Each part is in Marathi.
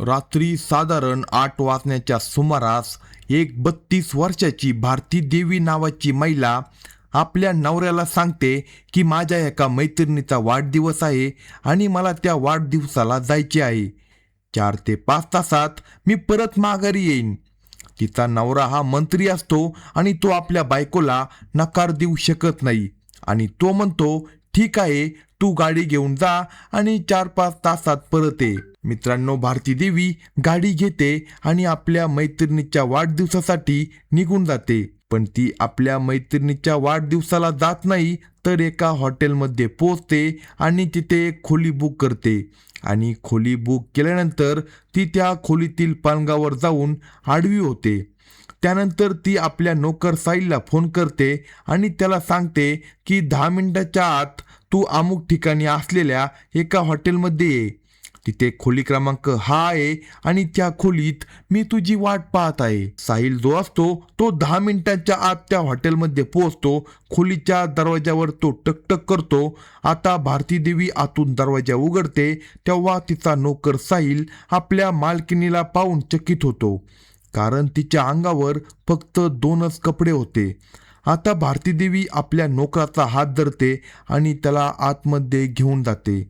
रात्री साधारण 8 वाजण्याच्या सुमारास एक 32 वर्षाची भारती देवी नावाची महिला आपल्या नवऱ्याला सांगते की माझ्या एका मैत्रिणीचा वाढदिवस आहे आणि मला त्या वाढदिवसाला जायचे आहे. 4 ते 5 तासात मी परत माघारी येईन. तिचा नवरा हा मंत्री असतो आणि तो आपल्या बायकोला नकार देऊ शकत नाही आणि तो म्हणतो, ठीक आहे, तू गाडी घेऊन जा आणि 4-5 तासात परत ये. मित्रांनो, भारती देवी गाडी घेते आणि आपल्या मैत्रिणीच्या वाढदिवसासाठी निघून जाते. पण ती आपल्या मैत्रिणीच्या वाढदिवसाला जात नाही, तर एका हॉटेलमध्ये पोहोचते आणि तिथे एक खोली बुक करते. आणि खोली बुक केल्यानंतर ती त्या खोलीतील पलंगावर जाऊन आडवी होते. त्यानंतर ती आपल्या नोकर साहिलला फोन करते आणि त्याला सांगते की 10 मिनिटाच्या आत तू अमुक ठिकाणी असलेल्या एका हॉटेलमध्ये ये. तिथे खोली क्रमांक हा आहे आणि त्या खोलीत मी तुझी वाट पाहत आहे. साहिल जो असतो तो 10 मिनिटांच्या आत त्या हॉटेलमध्ये पोहोचतो. खोलीच्या दरवाजावर तो टकटक करतो. आता भारती देवी आतून दरवाजा उघडते तेव्हा तिचा नोकर साहिल आपल्या मालकिनीला पाहून चकित होतो, कारण तिच्या अंगावर फक्त 2च कपडे होते. आता भारती देवी आपल्या नोकराचा हात धरते आणि त्याला आतमध्ये घेऊन जाते.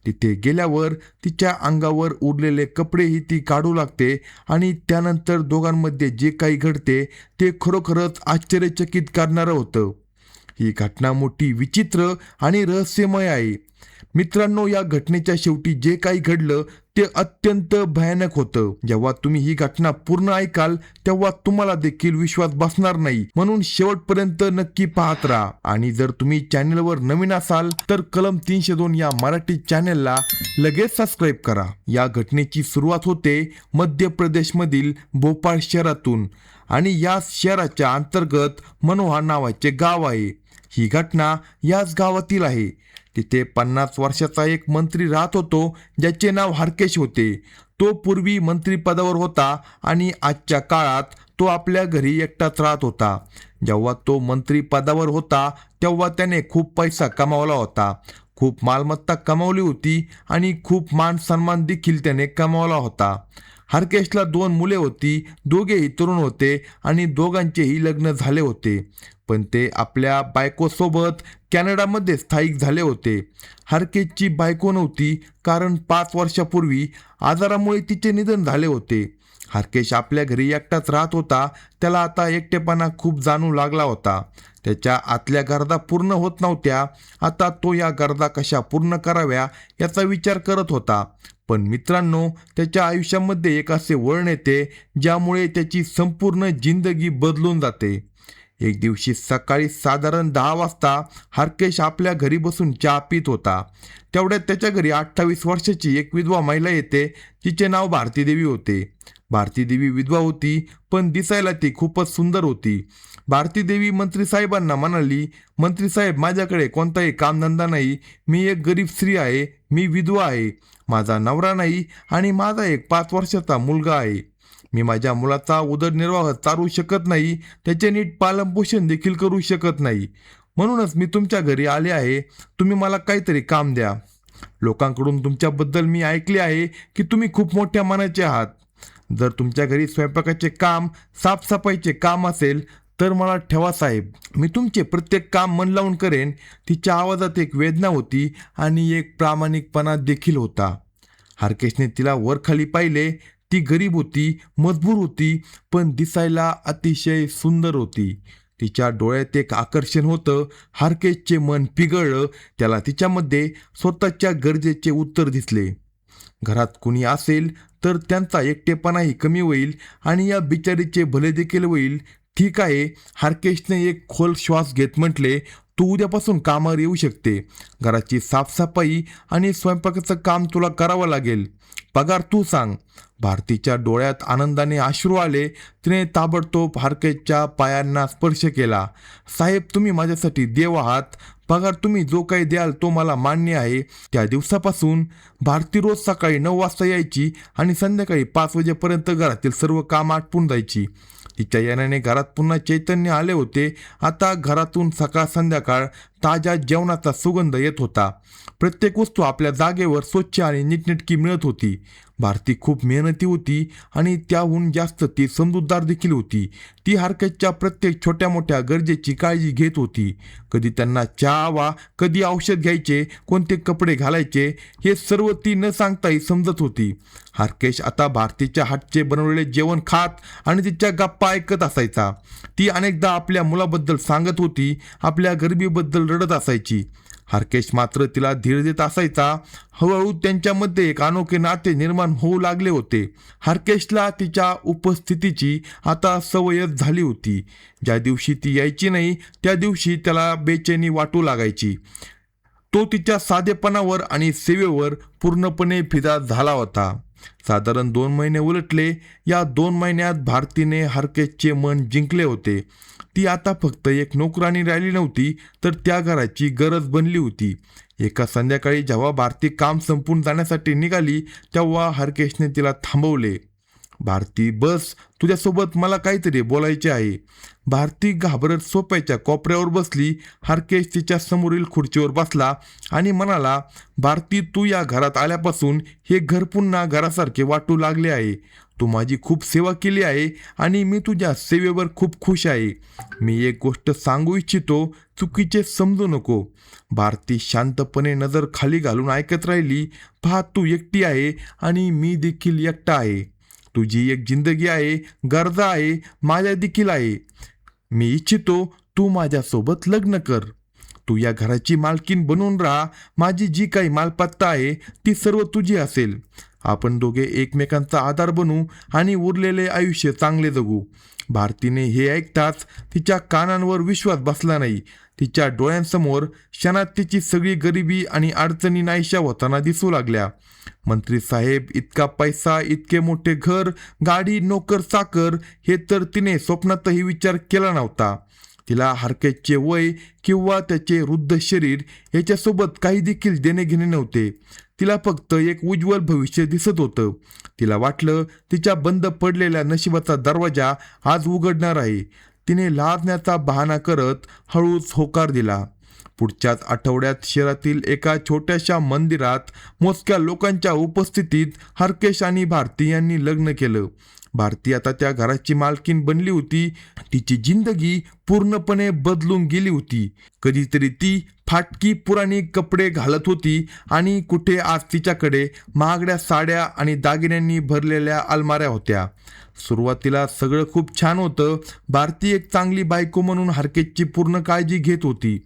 तिथे गेल्यावर तिच्या अंगावर उरलेले कपडेही ती काढू लागते आणि त्यानंतर दोघांमध्ये जे काही घडते ते खरोखरच आश्चर्यचकित करणारं होतं. ही घटना मोठी विचित्र आणि रहस्यमय आहे. मित्रांनो, या घटनेच्या शेवटी जे काही घडलं ते अत्यंत भयानक होतं. जेव्हा तुम्ही ही घटना पूर्ण ऐकाल तेव्हा तुम्हाला देखील विश्वास बसणार नाही, म्हणून शेवटपर्यंत नक्की पाहत राहा. आणि जर तुम्ही चॅनलवर नवीन असाल तर कलम 302 या मराठी चॅनलला लगेच सबस्क्राईब करा. या घटनेची सुरुवात होते मध्य प्रदेशमधील भोपाळ शहरातून आणि या शहराच्या अंतर्गत मनोहा नावाचे गाव आहे. ही घटना याच गावातील आहे. तिथे 50 वर्षाचा एक मंत्री राहत होतो ज्याचे नाव हरकेश होते. तो पूर्वी मंत्रिपदावर होता आणि आजच्या काळात तो आपल्या घरी एकटाच राहत होता. जेव्हा तो मंत्रिपदावर होता तेव्हा त्याने खूप पैसा कमावला होता, खूप मालमत्ता कमावली होती आणि खूप मान सन्मान देखील त्याने कमावला होता. हरकेशला 2 मुले होती. दोघेही तरुण होते आणि दोघांचेही लग्न झाले होते, पण ते आपल्या बायकोसोबत कॅनडामध्ये स्थायिक झाले होते. हरकेशची बायको नव्हती, कारण 5 वर्षापूर्वी आजारामुळे तिचे निधन झाले होते. हरकेश आपल्या घरी एकटाच राहत होता. त्याला आता एकटेपणा खूप जाणू लागला होता. त्याच्या आतल्या गरजा पूर्ण होत नव्हत्या. आता तो या गरजा कशा पूर्ण कराव्या याचा विचार करत होता. पण मित्रांनो, त्याच्या आयुष्यामध्ये एक असे वळण येते ज्यामुळे त्याची संपूर्ण जिंदगी बदलून जाते. एक दिवशी सकाळी साधारण 10 वाजता हरकेश आपल्या घरी बसून चहा पित होता. तेवढ्यात त्याच्या घरी 28 वर्षाची एक विधवा महिला येते. तिचे नाव भारती देवी होते. भारती देवी विधवा होती, पण दिसायला ती खूपच सुंदर होती. भारती देवी मंत्री साहेबांना म्हणाली, मंत्री साहेब, माझ्याकडे कोणताही कामधंदा नाही. मी एक गरीब स्त्री आहे. मी विधवा आहे. माझा नवरा नाही आणि माझा एक 5 वर्षाचा मुलगा आहे. मी माझ्या मुलाचा उदरनिर्वाह चालवू शकत नाही. त्याचे नीट पालनपोषण देखील करू शकत नाही. म्हणूनच मी तुमच्या घरी आले आहे. तुम्ही मला काहीतरी काम द्या. लोकांकडून तुमच्याबद्दल मी ऐकले आहे की तुम्ही खूप मोठ्या मनाचे आहात. जर तुमच्या घरी स्वयंपाकाचे काम, साफसफाईचे काम असेल तर मला ठेवा साहेब. मी तुमचे प्रत्येक काम मन लावून करेन. तिच्या आवाजात एक वेदना होती आणि एक प्रामाणिकपणा देखील होता. हरकेशने तिला वरखाली पाहिले. ती गरीब होती, मजबूर होती, पण दिसायला अतिशय सुंदर होती. तिच्या डोळ्यात एक आकर्षण होतं. हरकेशचे मन पिघळलं. त्याला तिच्यामध्ये स्वतःच्या गरजेचे उत्तर दिसले. घरात कुणी असेल तर त्यांचा एकटेपणाही कमी होईल आणि या बिचारीचे भले देखील होईल. ठीक आहे, हरकेशने एक खोल श्वास घेत म्हटले, तू उद्यापासून कामावर येऊ शकते. घराची साफसफाई आणि स्वयंपाकाचं काम तुला करावं लागेल. पगार तू सांग. भारतीच्या डोळ्यात आनंदाने अश्रू आले. तिने ताबडतोब हरकेशच्या पायांना स्पर्श केला. साहेब, तुम्ही माझ्यासाठी देव आहात. पगार तुम्ही जो काही द्याल तो मला मान्य आहे. त्या दिवसापासून भारती रोज सकाळी 9 वाजता यायची आणि संध्याकाळी 5 वाजेपर्यंत घरातील सर्व काम आटपून जायची. तिच्या येण्याने घरात पुन्हा चैतन्य आले होते. आता घरातून सकाळ संध्याकाळ ताज्या जेवणाचा सुगंध येत होता. प्रत्येक वस्तू आपल्या जागेवर स्वच्छ आणि नीटनेटकी मिळत होती. भारती खूप मेहनती होती आणि त्याहून जास्त ती समजूतदार देखील होती. ती हरकतच्या प्रत्येक छोट्या मोठ्या गरजेची काळजी घेत होती. कधी त्यांना चहा हवा, कधी औषध घ्यायचे, कोणते कपडे घालायचे, हे सर्व ती न सांगताही समजत होती. हरकेश आता भारतीच्या हातचे बनवलेले जेवण खात आणि तिच्या गप्पा ऐकत असायचा. ती अनेकदा आपल्या मुलाबद्दल सांगत होती, आपल्या गरिबीबद्दल रडत असायची. हरकेश मात्र तिला धीर देत असायचा. हळूहळू त्यांच्यामध्ये एक अनोखे नाते निर्माण होऊ लागले होते. हरकेशला तिच्या उपस्थितीची आता सवयच झाली होती. ज्या दिवशी ती यायची नाही त्या दिवशी त्याला बेचैनी वाटू लागायची. तो तिच्या साधेपणावर आणि सेवेवर पूर्णपणे फिदा झाला होता. साधारण 2 महिने उलटले. या 2 महिन्यात भारतीने हरकेशचे मन जिंकले होते. ती आता फक्त एक नोकरानी राहिली नव्हती, तर त्या घराची गरज बनली होती. एका संध्याकाळी जेव्हा भारती काम संपून जाण्यासाठी निघाली, तेव्हा हरकेशने तिला थांबवले. भारती, बस, तुझ्यासोबत मला काहीतरी बोलायचे आहे. भारती घाबरत सोफ्याच्या कोपऱ्यावर बसली. हरकेश तिच्या समोरील खुर्चीवर बसला आणि म्हणाला, भारती, तू या घरात आल्यापासून हे घर पुन्हा घरासारखे वाटू लागले आहे. तू माझी खूप सेवा केली आहे आणि मी तुझ्या सेवेवर खूप खुश आहे. मी एक गोष्ट सांगू इच्छितो, चुकीचे समजू नको. भारती शांतपणे नजर खाली घालून ऐकत राहिली. पहा, तू एकटी आहे आणि मी देखील एकटा आहे. तुझी एक जिंदगी आहे, गरजा आहे, माझ्या देखील आहे. मी इच्छितो तू माझ्यासोबत लग्न कर. तू या घराची मालकीण बनून राहा. माझी जी काही मालमत्ता आहे ती सर्व तुझी असेल. आपण दोघे एकमेकांचा आधार बनू आणि उरलेले आयुष्य चांगले जगू. भारतीने हे ऐकताच तिच्या कानांवर विश्वास बसला नाही. तिच्या डोळ्यांसमोर क्षणात तिची सगळी गरिबी आणि अडचणी नाहीशा होताना दिसू लागल्या. मंत्री साहेब, इतका पैसा, इतके मोठे घर, गाडी, नोकर चाकर, हे तर तिने स्वप्नातही विचार केला नव्हता. तिला हरकेशचे वय किंवा त्याचे वृद्ध शरीर याच्यासोबत काही देखील देणे घेणे नव्हते. तिला फक्त एक उज्ज्वल भविष्य दिसत होतं. तिला वाटलं तिच्या बंद पडलेल्या नशिबाचा दरवाजा आज उघडणार आहे. तिने लाजण्याचा बहाणा करत हळूच होकार दिला. पुढच्याच आठवड्यात शहरातील एका छोट्याशा मंदिरात मोजक्या लोकांच्या उपस्थितीत हरकेश आणि भारती यांनी लग्न केलं. भारती आता त्या घराची मालकीण बनली होती. तिची जिंदगी पूर्णपणे बदलून गेली होती. कधीतरी ती फाटकी पुराणी कपडे घालत होती आणि कुठे आज तिच्याकडे महागड्या साड्या आणि दागिन्यांनी भरलेल्या अलमाऱ्या होत्या. सुरुवातीला सगळं खूप छान होतं. भारती एक चांगली बायको म्हणून हरकेशची पूर्ण काळजी घेत होती.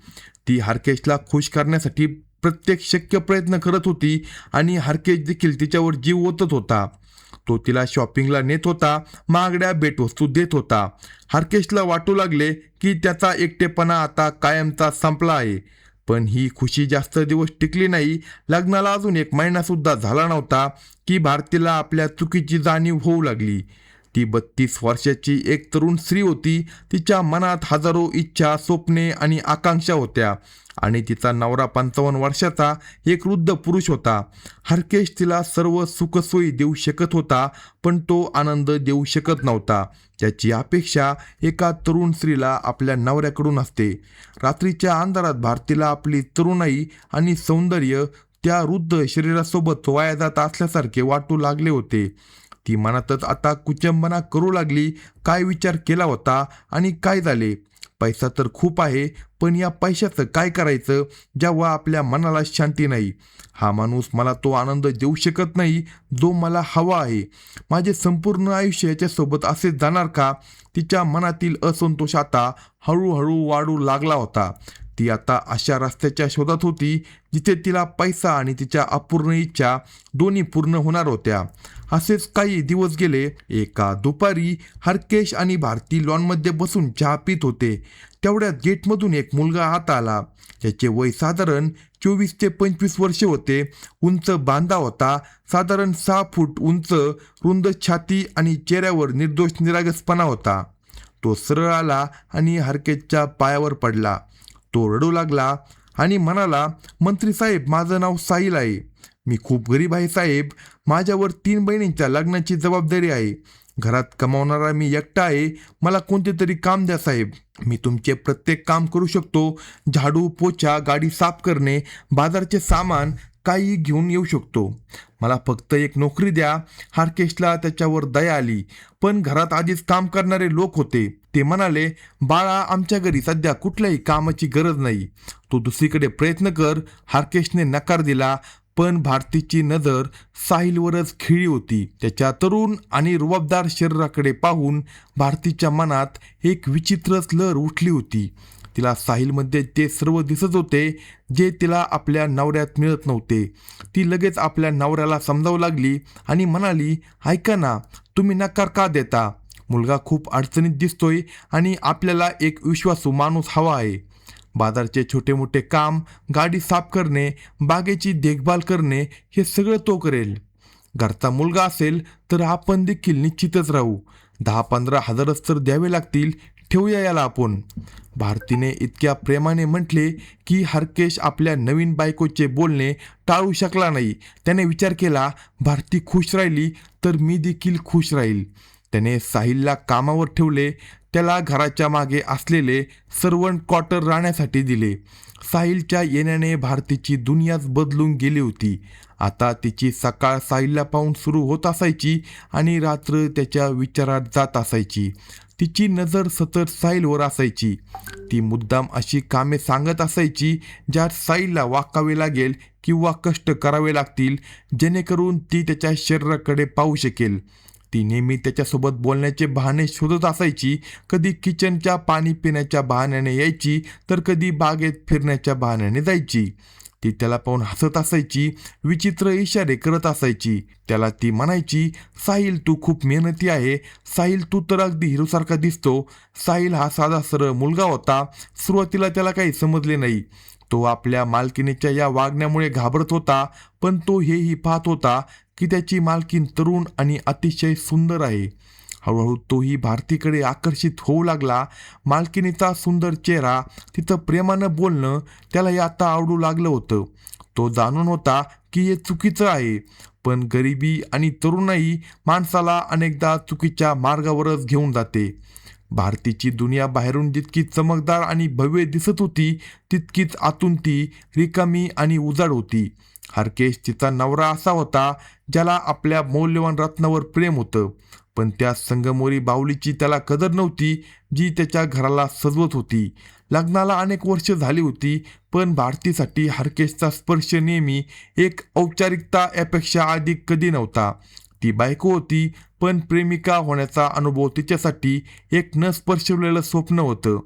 ती हरकेशला खुश करण्यासाठी प्रत्येक शक्य प्रयत्न करत होती आणि हरकेश देखील तिच्यावर जीव ओतत होता. तो तिला शॉपिंगला नेत होता, महागड्या भेटवस्तू देत होता. हरकेशला वाटू लागले की त्याचा एकटेपणा आता कायमचा संपला आहे. पण ही खुशी जास्त दिवस टिकली नाही. लग्नाला अजून 1 महिनासुद्धा झाला नव्हता की भारतीला आपल्या चुकीची जाणीव होऊ लागली. ती 32 वर्षाची एक तरुण स्त्री होती. तिच्या मनात हजारो इच्छा, स्वप्ने आणि आकांक्षा होत्या आणि तिचा नवरा 55 वर्षाचा एक वृद्ध पुरुष होता. हरकेश तिला सर्व सुखसोयी देऊ शकत होता, पण तो आनंद देऊ शकत नव्हता. त्याची अपेक्षा एका तरुण स्त्रीला आपल्या नवऱ्याकडून असते. रात्रीच्या अंधारात भारतीला आपली तरुणाई आणि सौंदर्य त्या वृद्ध शरीरासोबत वाया जात असल्यासारखे वाटू लागले होते. ती मनातच आता कुचंबना करू लागली. काय विचार केला होता आणि काय झाले? पैसा तर खूप आहे, पण या पैशाचं काय करायचं जेव्हा आपल्या मनाला शांती नाही? हा माणूस मला तो आनंद देऊ शकत नाही जो मला हवा आहे. माझे संपूर्ण आयुष्य याच्यासोबत असेच जाणार का? तिच्या मनातील असंतोष आता हळूहळू वाढू लागला होता. ती आता अशा रस्त्याच्या शोधात होती जिथे तिला पैसा आणि तिच्या अपूर्ण इच्छा दोन्ही पूर्ण होणार होत्या. असेच काही दिवस गेले. एका दुपारी हरकेश आणि भारती लॉनमध्ये बसून चहा पित होते. तेवढ्यात गेटमधून एक मुलगा आत आला. त्याचे वय साधारण 24 ते 25 वर्षे होते. उंच बांधा होता, साधारण 6 फूट उंच, रुंद छाती आणि चेहऱ्यावर निर्दोष निरागसपणा होता. तो सरळ आला आणि हरकेशच्या पायावर पडला. तो रडू लागला आणि म्हणाला, मंत्री साहेब, माझं नाव साहिल आहे. मी खूप गरीब आहे साहेब. माझ्यावर 3 बहिणींच्या लग्नाची जबाबदारी आहे. घरात कमावणारा मी एकटा आहे, मला कोणते तरी काम द्या साहेब. मी तुमचे प्रत्येक काम करू शकतो. झाडू, पोछा, गाडी साफ करणे, बाजारचे सामान काही घेऊन येऊ शकतो. मला फक्त एक नोकरी द्या. हार्केशला त्याच्यावर दया आली, पण घरात आधीच काम करणारे लोक होते. ते म्हणाले, बाळा, आमच्या घरी सध्या कुठल्याही कामाची गरज नाही, तू दुसरीकडे प्रयत्न कर. हार्केशने नकार दिला, पण भारतीची नजर साहिलवरच खिळली होती. त्याच्या तरुण आणि रुबाबदार शरीराकडे पाहून भारतीच्या मनात एक विचित्रच लहर उठली होती. तिला साहिलमध्ये ते सर्व दिसत होते जे तिला आपल्या नवऱ्यात मिळत नव्हते. ती लगेच आपल्या नवऱ्याला समजावू लागली आणि म्हणाली, ऐका ना, तुम्ही नकार का देता? मुलगा खूप अडचणीत दिसतोय आणि आपल्याला एक विश्वासू माणूस हवा आहे. बाजारचे छोटे मोठे काम, गाडी साफ करणे, बागेची देखभाल करणे, हे सगळं तो करेल. घरचा मुलगा असेल तर आपण देखील निश्चितच राहू. 10-15 हजारच तर द्यावे लागतील. ठेवूया याला आपण. भारतीने इतक्या प्रेमाने म्हटले की हार्केश आपल्या नवीन बायकोचे बोलणे टाळू शकला नाही. त्याने विचार केला, भारती खुश राहिली तर मी देखील खुश राहील. त्याने साहिलला कामावर ठेवले. त्याला घराच्या मागे असलेले सर्वंट क्वार्टर राहण्यासाठी दिले. साहिलच्या येण्याने भारतीची दुनियाच बदलून गेली होती. आता तिची सकाळ साहिलला पाहून सुरू होत असायची आणि रात्र त्याच्या विचारात जात असायची. तिची नजर सतत साहिलवर असायची. ती मुद्दाम अशी कामे सांगत असायची ज्यात साहिलला वाकावे लागेल किंवा कष्ट करावे लागतील, जेणेकरून ती त्याच्या शरीराकडे पाहू शकेल. ती नेहमी त्याच्यासोबत बोलण्याचे बहाणे शोधत असायची. कधी किचनच्या पाणी पिण्याच्या बहाण्याने यायची, तर कधी बागेत फिरण्याच्या बहाण्याने जायची. ती त्याला पाहून हसत असायची, विचित्र इशारे करत असायची. त्याला ती म्हणायची, साहिल, तू खूप मेहनती आहे. साहिल, तू तर अगदी हिरोसारखा दिसतो. साहिल हा साधा सरळ मुलगा होता. सुरुवातीला त्याला काही समजले नाही. तो आपल्या मालकिनीच्या या वागण्यामुळे घाबरत होता, पण तो हेही पाहत होता की त्याची मालकीन तरुण आणि अतिशय सुंदर आहे. हळूहळू तोही भारतीकडे आकर्षित होऊ लागला. मालकिनीचा सुंदर चेहरा, तिथं प्रेमानं बोलणं त्यालाही आता आवडू लागलं होतं. तो जाणून होता की हे चुकीचं आहे, पण गरिबी आणि तरुणाई माणसाला अनेकदा चुकीच्या मार्गावरच घेऊन जाते. भारतीची दुनिया बाहेरून जितकी चमकदार आणि भव्य दिसत होती, तितकीच आतून ती रिकामी आणि उजाड होती. हार्केश तिचा नवरा असा होता ज्याला आपल्या मौल्यवान रत्नावर प्रेम होतं, पण त्या संगमोरी बाहुलीची त्याला कदर नव्हती जी त्याच्या घराला सजवत होती. लग्नाला अनेक वर्ष झाली होती, पण भारतीसाठी हार्केशचा स्पर्श नेहमी एक औपचारिकता यापेक्षा अधिक कधी नव्हता. ती बायको होती, पण प्रेमिका होण्याचा अनुभव तिच्यासाठी एक न स्पर्शवलेलं स्वप्न होतं.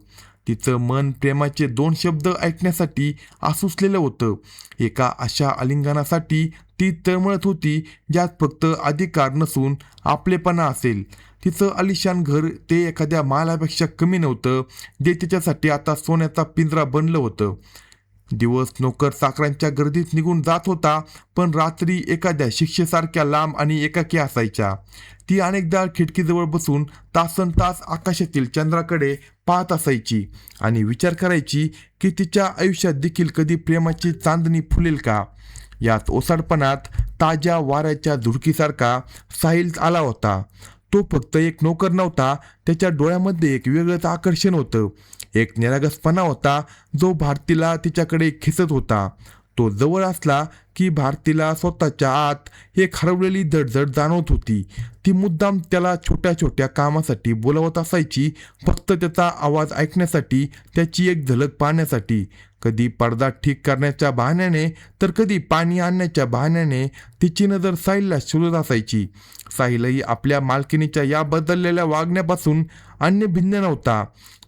तिचं मन प्रेमाचे 2 शब्द ऐकण्यासाठी आसुसलेलं होतं. एका अशा आलिंगनासाठी ती तळमळत होती ज्यात फक्त अधिकार नसून आपलेपणा असेल. तिचं आलिशान घर ते एखाद्या महालापेक्षा कमी नव्हतं, जे तिच्यासाठी आता सोन्याचा पिंजरा बनलं होतं. दिवस नोकर चाकरांच्या गर्दीत निघून जात होता, पण रात्री एखाद्या शिक्षेसारख्या लांब आणि एकाकी असायच्या. ती अनेकदा खिडकीजवळ बसून तासनतास आकाशातील चंद्राकडे पाहत असायची आणि विचार करायची की तिच्या आयुष्यात देखील कधी प्रेमाची चांदणी फुलेल का. यात ओसाडपणात ताज्या वाऱ्याच्या झुळकीसारखा साहिल आला होता. तो फक्त एक नोकर नव्हता, त्याच्या डोळ्यामध्ये एक वेगळंच आकर्षण होतं. एक निरागसपणा होता जो भारतीला तिच्याकडे खेचत होता. तो जवळ असला की भारतीला स्वतःच्या आत एक हरवलेली धडधड जाणवत होती. ती मुद्दाम त्याला छोट्या छोट्या कामासाठी बोलवत असायची, फक्त त्याचा आवाज ऐकण्यासाठी, त्याची एक झलक पाहण्यासाठी. कधी पडदा ठीक करण्याच्या बहाण्याने तर कधी पाणी आणण्याच्या बहाण्याने तिची नजर साहिलला शोधत असायची. साहिलही आपल्या मालकिनीच्या या बदललेल्या वागण्यापासून अन्य भिन्न नव्हता.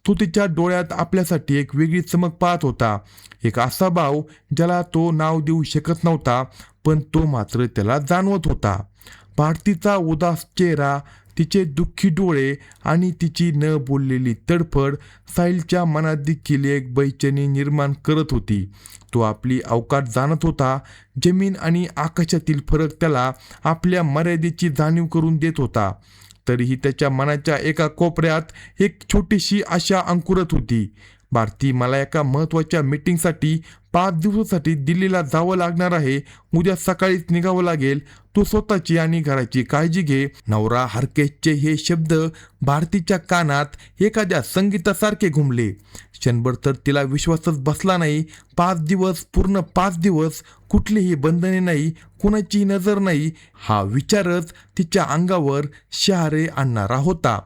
तो तिच्या डोळ्यात आपल्यासाठी एक वेगळी चमक पाहत होता, एक असा भाव ज्याला तो नाव देऊ शकत नव्हता, पण तो मात्र त्याला जाणवत होता. भारतीचा उदास चेहरा, तिचे दुःखी डोळे आणि तिची न बोललेली तडफड साहिलच्या मनात देखील एक बेचैनी निर्माण करत होती. तो आपली अवकाश जाणत होता. जमीन आणि आकाशातील फरक त्याला आपल्या मर्यादेची जाणीव करून देत होता. तरीही त्याच्या मनाच्या एका कोपऱ्यात एक छोटीशी आशा अंकुरत होती. भारती, मला एका महत्त्वाच्या मीटिंगसाठी 5 दिवसासाठी दिल्लीला जावं लागणार आहे. उद्या सकाळीच निघावं लागेल. तू स्वतःची आणि घराची काळजी घे. नवरा हरकेशचे हे शब्द भारतीच्या कानात एखाद्या संगीतासारखे घुमले. क्षणभर तर तिला विश्वासच बसला नाही. 5 दिवस, पूर्ण 5 दिवस, कुठलीही बंधने नाही, कुणाची नजर नाही. हा विचारच तिच्या अंगावर शहारे आणणारा होता.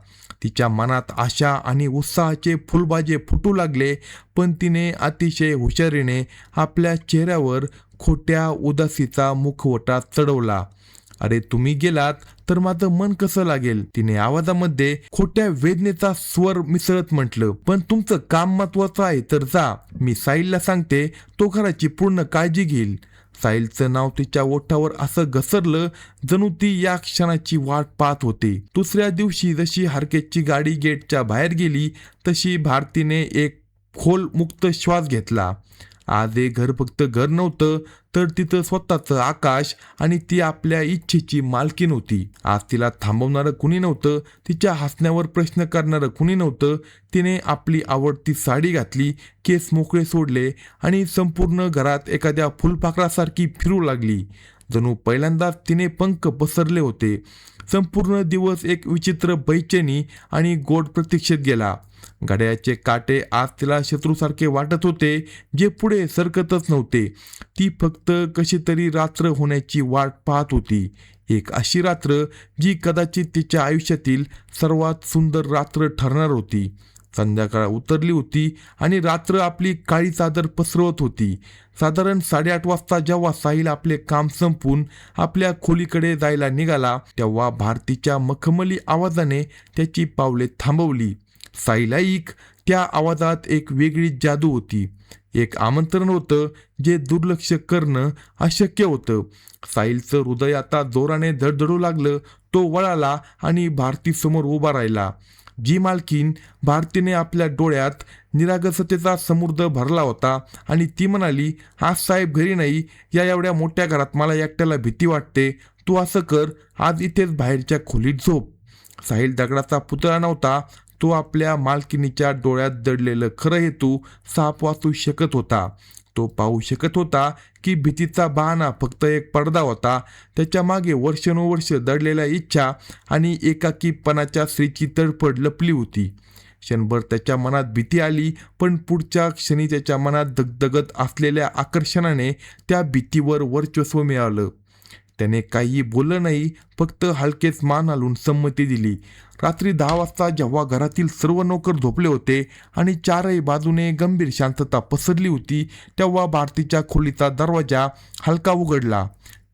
तिच्या मनात आशा आणि उत्साहाचे फुलबाजे फुटू लागले. पण तिने अतिशय हुशारीने आपल्या चेहऱ्यावर खोट्या उदासीचा मुखवटा चढवला. अरे, तुम्ही गेलात तर माझं मन कसं लागेल, तिने आवाजामध्ये खोट्या वेदनेचा स्वर मिसळत म्हटलं. पण तुमचं काम महत्वाचं आहे तर जा. मी साहिलला सांगते, तो घराची पूर्ण काळजी घेईल. साहिलचं नाव तिच्या ओठावर असं घसरलं जणू ती या क्षणाची वाट पाहत होते. दुसऱ्या दिवशी जशी हरकेशची गाडी गेटच्या बाहेर गेली तशी भारतीने एक खोल मुक्त श्वास घेतला. आज हे घर फक्त घर नव्हतं, तर तिथं स्वतःचं आकाश आणि ती आपल्या इच्छेची मालकीण होती. आज तिला थांबवणारं कुणी नव्हतं, तिच्या हसण्यावर प्रश्न करणारं कुणी नव्हतं. तिने आपली आवडती साडी घातली, केस मोकळे सोडले आणि संपूर्ण घरात एखाद्या फुलपाखरासारखी फिरू लागली. जणू पहिल्यांदाच तिने पंख पसरले होते. संपूर्ण दिवस एक विचित्र बेचैनी आणि गोड प्रतीक्षेत गेला. घड्याळाचे काटे आज तिला शत्रूसारखे वाटत होते, जे पुढे सरकतच नव्हते. ती फक्त कशी तरी रात्र होण्याची वाट पाहत होती. एक अशी रात्र जी कदाचित तिच्या आयुष्यातील सर्वात सुंदर रात्र ठरणार होती. संध्याकाळ उतरली होती आणि रात्र आपली काळी चादर पसरवत होती. साधारण 8:30 वाजता जेव्हा साहिल आपले काम संपून आपल्या खोलीकडे जायला निघाला, तेव्हा भारतीच्या मखमली आवाजाने त्याची पावले थांबवली. साहिल, ऐक. त्या आवाजात एक वेगळी जादू होती. एक आमंत्रण होतं जे दुर्लक्ष करणं अशक्य होतं. साहिलचं हृदय आता जोराने धडधडू लागलं. तो वळाला आणि भारतीसमोर उभा राहिला. जी मालकीन. भारतीने आपल्या डोळ्यात निरागसतेचा समुद्र भरला होता आणि ती म्हणाली, आज साहेब घरी नाही. या एवढ्या मोठ्या घरात मला एकट्याला भीती वाटते. तू असं कर, आज इथेच बाहेरच्या खोलीत झोप. साहिल दगडाचा पुतळा नव्हता. तो आपल्या मालकिनीच्या डोळ्यात दडलेलं खरं हेतू साफ वाचू शकत होता. तो पाहू शकत होता की भीतीचा बहाणा फक्त एक पडदा होता. त्याच्या मागे वर्षानुवर्ष दडलेल्या इच्छा आणि एकाकीपणाच्या स्त्रीची तडफड लपली होती. क्षणभर त्याच्या मनात भीती आली, पण पुढच्या क्षणी त्याच्या मनात दगदगत असलेल्या आकर्षणाने त्या भीतीवर वर्चस्व मिळालं. त्याने काही बोललं नाही, फक्त हलकेच मान हलवून संमती दिली. रात्री 10 वाजता जेव्हा घरातील सर्व नोकर झोपले होते आणि चारही बाजूने गंभीर शांतता पसरली होती, तेव्हा भारतीच्या खोलीचा दरवाजा हलका उघडला.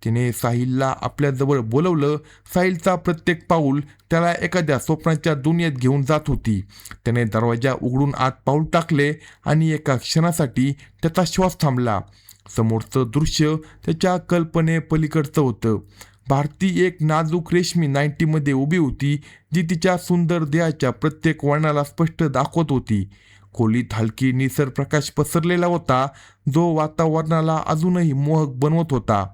तिने साहिलला आपल्याजवळ बोलवलं. साहिलचा प्रत्येक पाऊल त्याला एखाद्या स्वप्नाच्या दुनियेत घेऊन जात होती. त्याने दरवाजा उघडून आत पाऊल टाकले आणि एका क्षणासाठी त्याचा श्वास थांबला. समोरचं दृश्य त्याच्या कल्पने पलीकडचं होतं. भारती एक नाजूक रेशमी नाईटीमध्ये उभी होती, जी तिच्या सुंदर देहाच्या प्रत्येक वळणाला स्पष्ट दाखवत होती. खोलीत हलकी निसर प्रकाश पसरलेला होता, जो वातावरणाला अजूनही मोहक बनवत होता.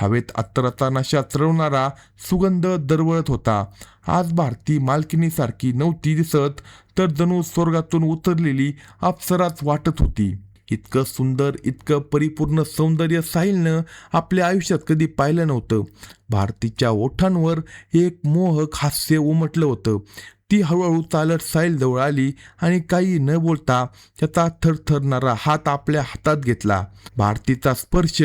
हवेत अत्तराचा नशा चढवणारा सुगंध दरवळत होता. आज भारती मालकिनीसारखी नव्हती दिसत, तर जणू स्वर्गातून उतरलेली अप्सराच वाटत होती. इतकं सुंदर, इतकं परिपूर्ण सौंदर्य साहिलनं आपल्या आयुष्यात कधी पाहिलं नव्हतं. भारतीच्या ओठांवर एक मोहक हास्य उमटलं होतं. ती हळूहळू चालत साहिलजवळ आली आणि काही न बोलता त्याचा थरथरणारा हात आपल्या हातात घेतला. भारतीचा स्पर्श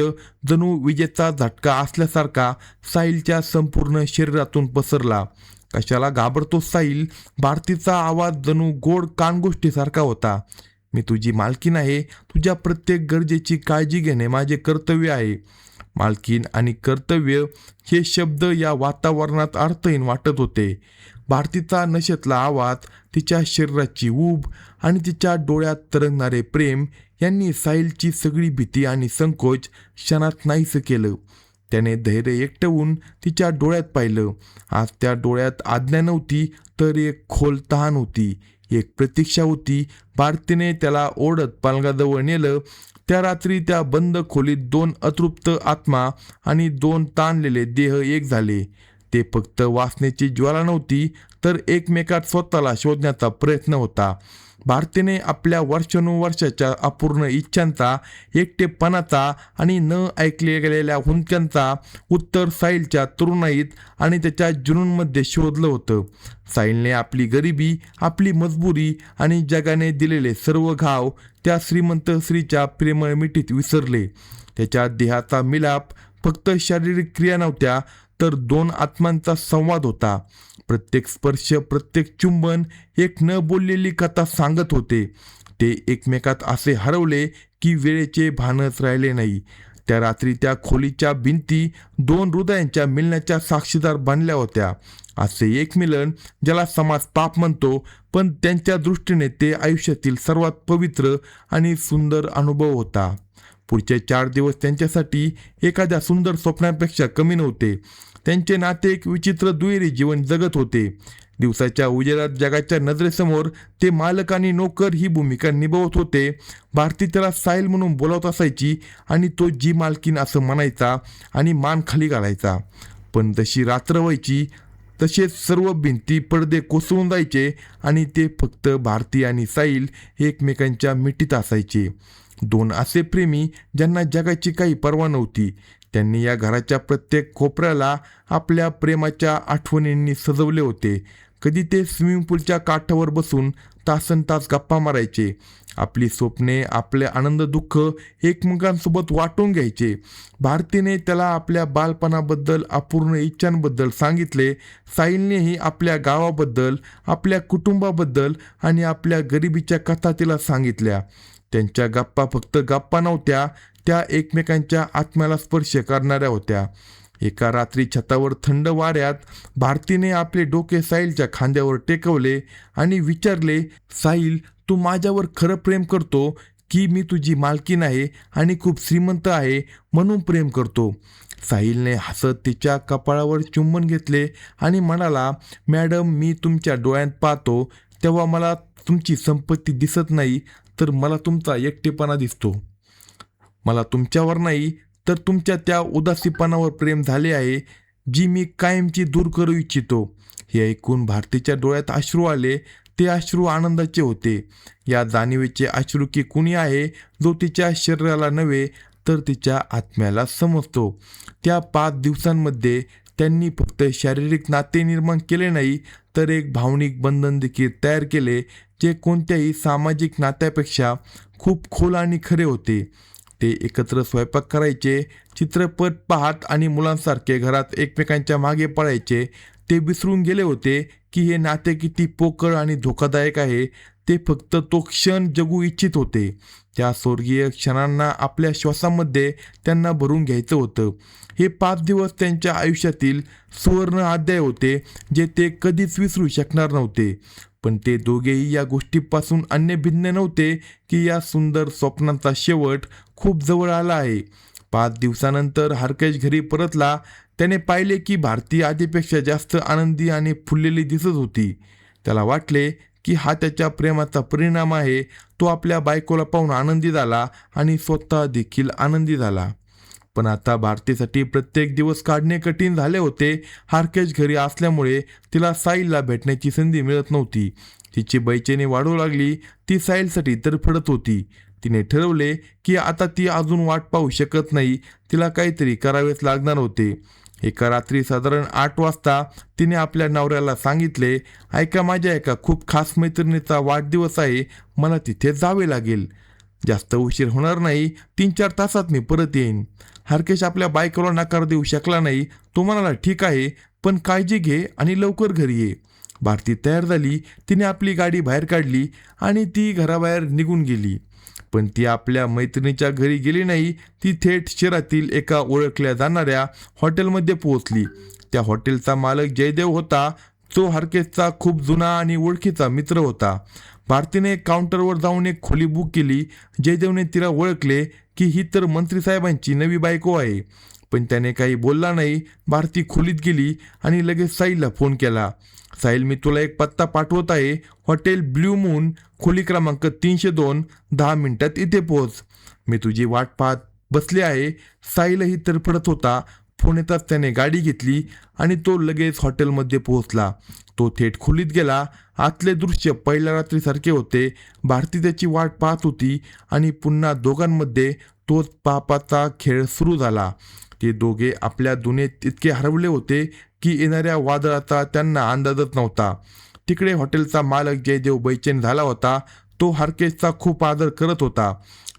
जणू विजेचा झटका असल्यासारखा साहिलच्या संपूर्ण शरीरातून पसरला. कशाला घाबरतो साहिल? भारतीचा आवाज जणू गोड कानगोष्टीसारखा होता. मी तुझी मालकीन आहे. तुझ्या प्रत्येक गरजेची काळजी घेणे माझे कर्तव्य आहे. मालकीन आणि कर्तव्य हे शब्द या वातावरणात अर्थहीन वाटत होते. भारतीचा नशेतला आवाज, तिच्या शरीराची ऊब आणि तिच्या डोळ्यात तरंगणारे प्रेम यांनी साहिलची सगळी भीती आणि संकोच क्षणात नाहीसं केलं. त्याने धैर्य एकटवून तिच्या डोळ्यात पाहिलं. आज त्या डोळ्यात आज्ञा नव्हती, तर एक खोल तहान होती, एक प्रतीक्षा होती. भारतीने त्याला ओढत पालघाजवळ नेलं. त्या रात्री त्या बंद खोलीत 2 अतृप्त आत्मा आणि 2 ताणलेले देह एक झाले. ते फक्त वासनेची ज्वाला नव्हती, तर एकमेकात स्वतःला शोधण्याचा प्रयत्न होता. भारतीने आपल्या वर्षानुवर्षाच्या अपूर्ण इच्छांचा, एकटेपणाचा आणि न ऐकले गेलेल्या हुंदक्यांचा उत्तर साहिलच्या तरुणाईत आणि त्याच्या जुनूनमध्ये शोधलं होतं. साहिलने आपली गरिबी, आपली मजबुरी आणि जगाने दिलेले सर्व घाव त्या श्रीमंत स्त्रीच्या प्रेमळ मिठीत विसरले. त्याच्या देहाचा मिलाप फक्त शारीरिक क्रिया नव्हत्या, तर दोन आत्मांचा संवाद होता. प्रत्येक स्पर्श, प्रत्येक चुंबन एक न बोललेली कथा सांगत होते. ते एकमेकात असे हरवले की वेळेचे भानच राहिले नाही. त्या रात्री त्या खोलीच्या भिंती दोन हृदयांच्या मिलनाच्या साक्षीदार बनल्या होत्या. असे एक मिलन ज्याला समाज पाप म्हणतो, पण त्यांच्या दृष्टीने ते आयुष्यातील सर्वात पवित्र आणि सुंदर अनुभव होता. पुढचे 4 दिवस त्यांच्यासाठी एखाद्या सुंदर स्वप्नापेक्षा कमी नव्हते. त्यांचे नाते एक विचित्र दुहेरी जीवन जगत होते. दिवसाच्या उजेडात जगाच्या नजरेसमोर ते मालक आणि नोकर ही भूमिका निभावत होते. भारती त्याला साहिल म्हणून बोलावत असायची आणि तो जी मालकीन असं म्हणायचा आणि मान खाली घालायचा. पण जशी रात्र व्हायची तसेच सर्व भिंती, पडदे कोसळून जायचे आणि ते फक्त भारती आणि साहिल एकमेकांच्या मिठीत असायचे. दोन असे प्रेमी ज्यांना जगाची काही पर्वा नव्हती. त्यांनी या घराच्या प्रत्येक कोपऱ्याला आपल्या प्रेमाच्या आठवणींनी सजवले होते. कधी ते स्विमिंग पूलच्या काठावर बसून तासनतास गप्पा मारायचे. आपली स्वप्ने, आपले आनंद दुःख एकमेकांसोबत वाटून घ्यायचे. भारतीने त्याला आपल्या बालपणाबद्दल, अपूर्ण इच्छांबद्दल सांगितले. साहिलनेही आपल्या गावाबद्दल, आपल्या कुटुंबाबद्दल आणि आपल्या गरिबीच्या कथा तिला सांगितल्या. त्यांच्या गप्पा फक्त गप्पा नव्हत्या, त्या एकमेकांच्या आत्म्याला स्पर्श करणाऱ्या होत्या. एका रात्री छतावर थंड वाऱ्यात भारतीने आपले डोके साहिलच्या खांद्यावर टेकवले आणि विचारले, साहिल, तू माझ्यावर खरं प्रेम करतो की मी तुझी मालकीन आहे आणि खूप श्रीमंत आहे म्हणून प्रेम करतो? साहिलने हसत तिच्या कपाळावर चुंबन घेतले आणि म्हणाला, मॅडम, मी तुमच्या डोळ्यात पाहतो तेव्हा मला तुमची संपत्ती दिसत नाही, तर मला तुमचा एकटेपणा दिसतो. मला तुमच्यावर नाही, तर तुमच्या त्या उदासीपणावर प्रेम झाले आहे, जी मी कायमची दूर करू इच्छितो. हे ऐकून भारतीच्या डोळ्यात अश्रू आले. ते अश्रू आनंदाचे होते. या जाणीवेचे अश्रू की कुणी आहे जो तिच्या शरीराला नव्हे तर तिच्या आत्म्याला समजतो. त्या 5 दिवसांमध्ये त्यांनी फक्त शारीरिक नाते निर्माण केले नाही, तर एक भावनिक बंधन देखील तयार केले, जे कोणत्याही सामाजिक नात्यापेक्षा खूप खोल आणि खरे होते. ते एकत्र स्वयंपाक करायचे, चित्रपट पाहत आणि मुलांसारखे घरात एकमेकांच्या मागे पळायचे. ते विसरून गेले होते की हे नाते किती पोकळ आणि धोकादायक आहे. ते फक्त तो क्षण जगू इच्छित होते. त्या स्वर्गीय क्षणांना आपल्या श्वासामध्ये त्यांना भरून घ्यायचं होतं. हे 5 दिवस त्यांच्या आयुष्यातील सुवर्ण अध्याय होते, जे ते कधीच विसरू शकणार नव्हते. पण ते दोघेही या गोष्टीपासून अन्य भिन्न नव्हते की या सुंदर स्वप्नांचा शेवट खूप जवळ आला आहे. 5 दिवसानंतर हरकेश घरी परतला. त्याने पाहिले की भारती आधीपेक्षा जास्त आनंदी आणि फुललेली दिसत होती. त्याला वाटले की हा त्याच्या प्रेमाचा परिणाम आहे. तो आपल्या बायकोला पाहून आनंदी झाला आणि स्वतः देखील आनंदी झाला. पण आता भारतीसाठी प्रत्येक दिवस काढणे कठीण झाले होते. हरकेश घरी असल्यामुळे तिला साहिलला भेटण्याची संधी मिळत नव्हती. तिची बेचैनी वाढू लागली. ती साहिलसाठी तडफडत होती. तिने ठरवले की आता ती अजून वाट पाहू शकत नाही. तिला काहीतरी करावेच लागणार होते. एका रात्री साधारण 8 वाजता तिने आपल्या नवऱ्याला सांगितले, ऐका, माझ्या एका खूप खास मैत्रिणीचा वाढदिवस आहे, मला तिथे जावे लागेल. जास्त उशीर होणार नाही, 3-4 तासात मी परत येईन. हरकेश आपल्या बायकोला नकार देऊ शकला नाही. तो म्हणाला, ठीक आहे, पण काळजी घे आणि लवकर घरी ये. भारती तयार झाली. तिने आपली गाडी बाहेर काढली आणि ती घराबाहेर निघून गेली. पण ती आपल्या मैत्रिणीच्या घरी गेली नाही. ती थेट शहरातील एका ओळखल्या जाणाऱ्या हॉटेलमध्ये पोहोचली. त्या हॉटेलचा मालक जयदेव होता, जो हरकेशचा खूप जुना आणि ओळखीचा मित्र होता. भारतीने काउंटरवर जाऊन एक खोली बुक केली. जयदेवने तिला ओळखले की ही तर मंत्रीसाहेबांची नवी बायको आहे. पण त्याने काही बोलला नाही. भारती खोलीत गेली आणि लगेच साहिलला फोन केला. साहिल, मी तुला एक पत्ता पाठवत आहे. हॉटेल ब्ल्यू मून, खोली क्रमांक 302, 10 मिनिटात इथे पोहोच. मी तुझी वाट पाहत बसले आहे. साहिलही तडफडत होता. फोन येताच त्याने गाडी घेतली आणि तो लगेच हॉटेलमध्ये पोहोचला. तो थेट खोलीत गेला. आतले दृश्य पहिल्या रात्रीसारखे होते. भारती त्याची वाट पाहत होती आणि पुन्हा दोघांमध्ये तोच पापाचा खेळ सुरू झाला. ते दोघे आपल्या दुनियेत इतके हरवले होते की येणाऱ्या वादळाचा त्यांना अंदाजच नव्हता. तिकडे हॉटेलचा मालक जयदेव बेचैन झाला होता. तो हरकेशचा खूप आदर करत होता.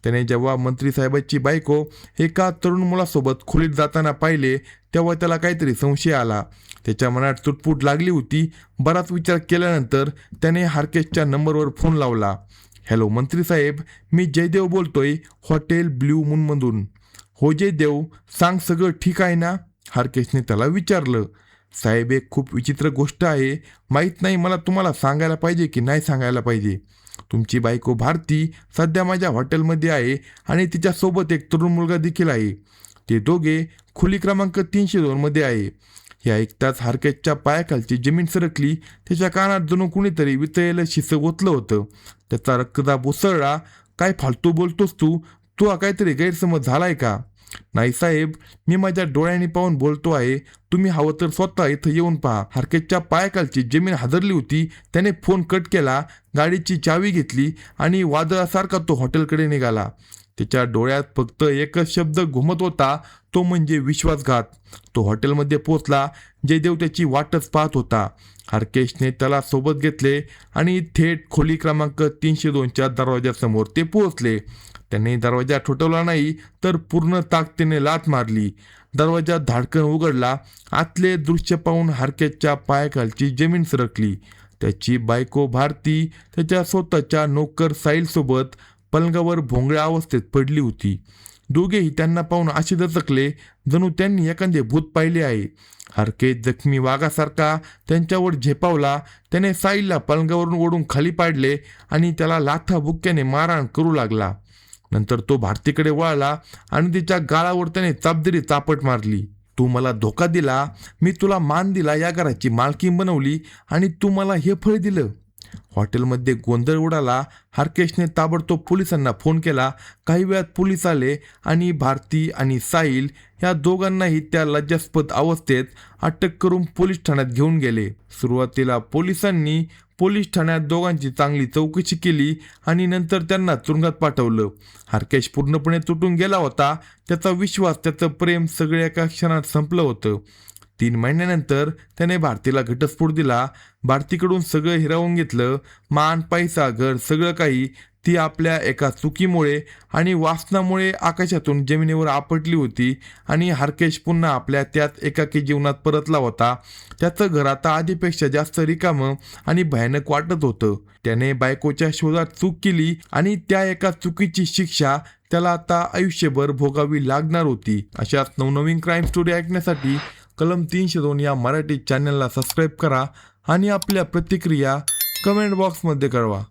त्याने जेव्हा मंत्री साहेबाची बायको एका तरुण मुलासोबत खोलीत जाताना पाहिले तेव्हा त्याला काहीतरी संशय आला. त्याच्या मनात चुटपूट लागली होती. बराच विचार केल्यानंतर त्याने हरकेशच्या नंबरवर फोन लावला. हॅलो मंत्री साहेब, मी जयदेव बोलतोय, हॉटेल ब्ल्यू मूनमधून. हो जयदेव, सांग, सगळं ठीक आहे ना? हरकेशने त्याला विचारलं. साहेब, एक खूप विचित्र गोष्ट आहे. माहीत नाही मला तुम्हाला सांगायला पाहिजे की नाही सांगायला पाहिजे. तुमची बायको भारती सध्या माझ्या हॉटेलमध्ये आहे आणि तिच्यासोबत एक तरुण मुलगा देखील आहे. ते दोघे खोली क्रमांक 302 मध्ये आहे. हे ऐकताच हरकेशच्या पायाखालची जमीन सरकली. त्याच्या कानात जणू कुणीतरी वितळलेलं शिसं ओतलं होतं. त्याचा रक्तदाब उसळला. काय फालतू बोलतोस तू? तू काहीतरी गैरसमज झालाय का? नाही साहेब, मी माझ्या डोळ्यांनी पाहून बोलतो आहे. तुम्ही हवं तर स्वतः इथं येऊन पहा. हरकेशच्या पायाखालची जमीन हादरली होती. त्याने फोन कट केला, गाडीची चावी घेतली आणि वादळासारखा तो हॉटेलकडे निघाला. त्याच्या डोळ्यात फक्त एकच शब्द घुमत होता, तो म्हणजे विश्वासघात. तो हॉटेलमध्ये पोहोचला. जयदेव त्याची वाटच पाहत होता. हरकेशने त्याला सोबत घेतले आणि थेट खोली क्रमांक 302च्या दरवाजासमोर ते पोहोचले. त्याने दरवाजा ठोठवला नाही तर पूर्ण ताकदीने लाथ मारली. दरवाजा धाडकन उघडला. आतले दृश्य पाहून हरकेशच्या पायाखालची जमीन सरकली. त्याची बायको भारती त्याच्या स्वतःच्या नोकर साहिलसोबत पलंगावर भोंगळ्या अवस्थेत पडली होती. दोघेही त्यांना पाहून असे दचकले जणू त्यांनी एखादे भूत पाहिले आहे. हरकेश जखमी वाघासारखा त्यांच्यावर झेपावला. त्याने साहिलला पलंगावरून ओढून खाली पाडले आणि त्याला लाथाबुक्क्याने मारहाण करू लागला. नंतर तो भारतीकडे वळाला आणि तिच्या गालावर त्याने चापदरी चापट मारली. तू मला धोका दिला, मी तुला मान दिला, या घराची मालकीण बनवली आणि तू मला हे फळ दिलं. हॉटेलमध्ये गोंधळ उडाला. हरकेशने ताबडतोब पोलिसांना फोन केला. काही वेळात पोलीस आले आणि भारती आणि साहिल या दोघांनाही त्या लज्जास्पद अवस्थेत अटक करून पोलीस ठाण्यात घेऊन गेले. सुरुवातीला पोलिसांनी पोलीस ठाण्यात दोघांची चांगली चौकशी केली आणि नंतर त्यांना तुरुंगात पाठवलं. हरकेश पूर्णपणे तुटून गेला होता. त्याचा विश्वास, त्याचं प्रेम सगळे एका क्षणात संपलं होतं. 3 महिन्यानंतर त्याने भारतीला घटस्फोट दिला. भारतीकडून सगळं हिरावून घेतलं. मान, पैसा, घर, सगळं काही. ती आपल्या एका चुकीमुळे आणि वासनामुळे आकाशातून जमिनीवर आपटली होती आणि हरकेश पुन्हा आपल्या त्याच एकाकी जीवनात परतला होता. त्याचं घर आता आधीपेक्षा जास्त रिकामं आणि भयानक वाटत होतं. त्याने बायकोच्या शोधात चूक केली आणि त्या एका चुकीची शिक्षा त्याला आता आयुष्यभर भोगावी लागणार होती. अशाच नवनवीन क्राईम स्टोरी ऐकण्यासाठी कलम 302 या मराठी चॅनलला सबस्क्राईब करा आणि आपल्या प्रतिक्रिया कमेंट बॉक्समध्ये कळवा.